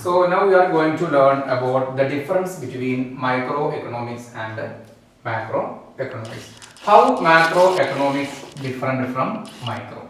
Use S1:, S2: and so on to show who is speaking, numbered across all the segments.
S1: So now we are going to learn about the difference between microeconomics and macroeconomics. How macroeconomics different from micro?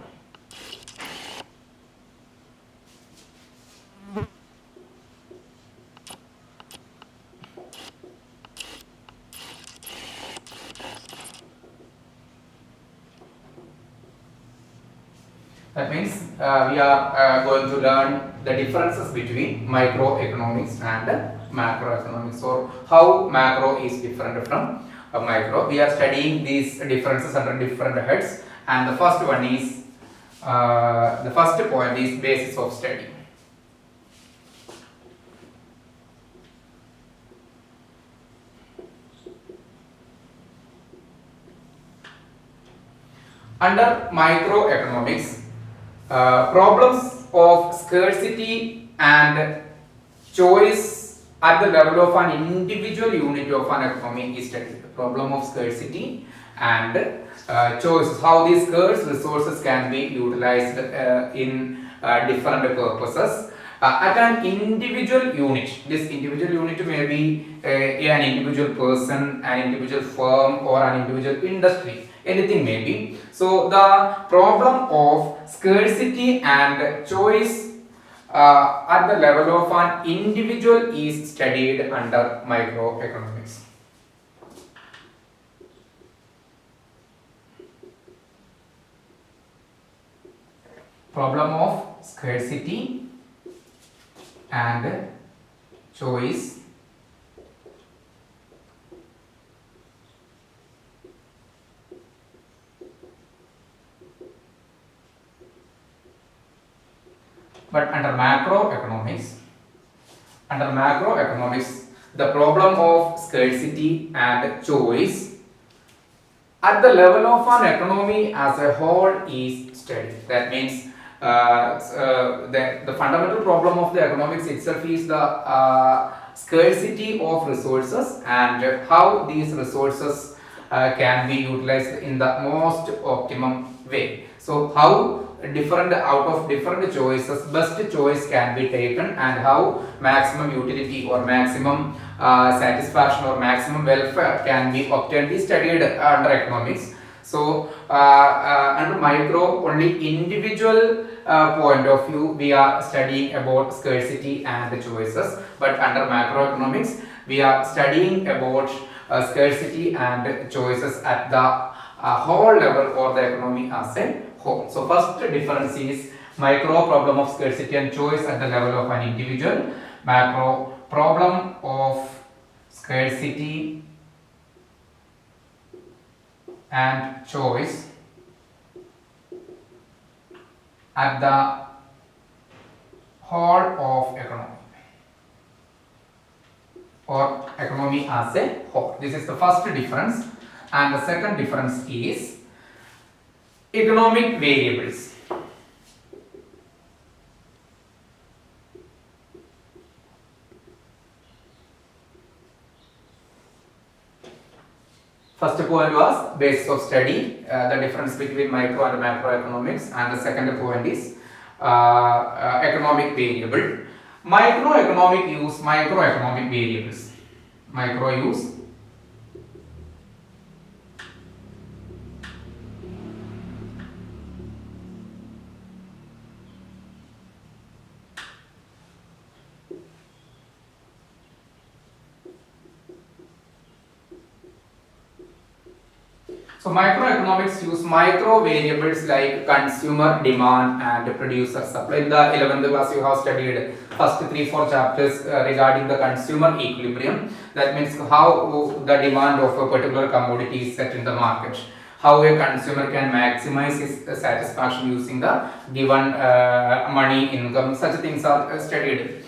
S1: That means we are going to learn the differences between microeconomics and macroeconomics, or how macro is different from micro. We are studying these differences under different heads, and the first one is the first point is basis of study. Under microeconomics, problems of scarcity and choice at the level of an individual unit of an economy is studied. The problem of scarcity and choice, how these scarce resources can be utilized in different purposes. At an individual unit, this individual unit may be an individual person, an individual firm, or an individual industry, anything may be. So the problem of scarcity and choice at the level of an individual is studied under microeconomics. Problem of scarcity and choice but under macroeconomics, the problem of scarcity and choice at the level of an economy as a whole is studied. That means the fundamental problem of the economics itself is the scarcity of resources and how these resources can be utilized in the most optimum way. So how different out of different choices best choice can be taken, and how maximum utility or maximum satisfaction or maximum welfare can be obtained is studied under economics. So under micro, only individual point of view we are studying about scarcity and the choices, but under macroeconomics we are studying about scarcity and choices at the whole level or the economy as a whole. So first difference is micro, problem of scarcity and choice at the level of an individual; macro, problem of scarcity and choice at the whole of economy or economy as a whole. This is the first difference, and the second difference is economic variables. First point was basis of study, the difference between micro and macroeconomics, and the second point is economic variable. Microeconomic use microeconomic variables. Micro use So microeconomics use micro variables like consumer demand and producer supply. In the 11th class you have studied first 3-4 chapters regarding the consumer equilibrium. That means how the demand of a particular commodity is set in the market, how a consumer can maximize his satisfaction using the given money income. Such things are studied,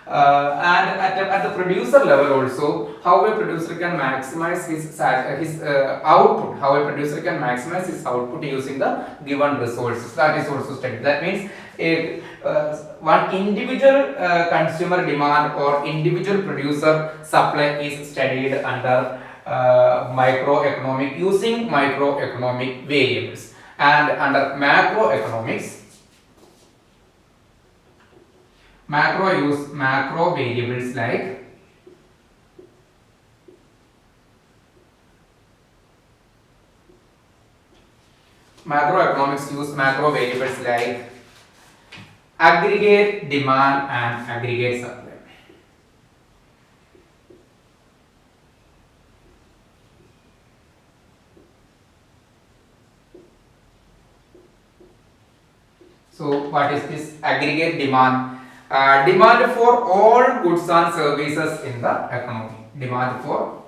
S1: and at the producer level also, how a producer can maximize his output, how a producer can maximize his output using the given resources, that is also studied. That means one individual consumer demand or individual producer supply is studied under microeconomic, using microeconomic variables. And under macroeconomics, Macro use macro variables like macroeconomics use macro variables like aggregate demand and aggregate supply. So what is this aggregate demand? Demand for all goods and services in the economy. Demand for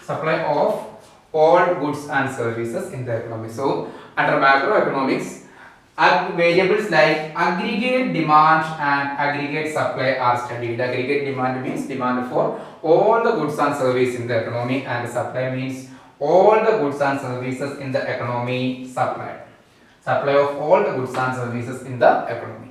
S1: supply of all goods and services in the economy. So under macroeconomics, variables like aggregate demand and aggregate supply are studied. Aggregate demand means demand for all the goods and services in the economy, and supply means all the goods and services in the economy supplied. Supply of all the goods and services in the economy.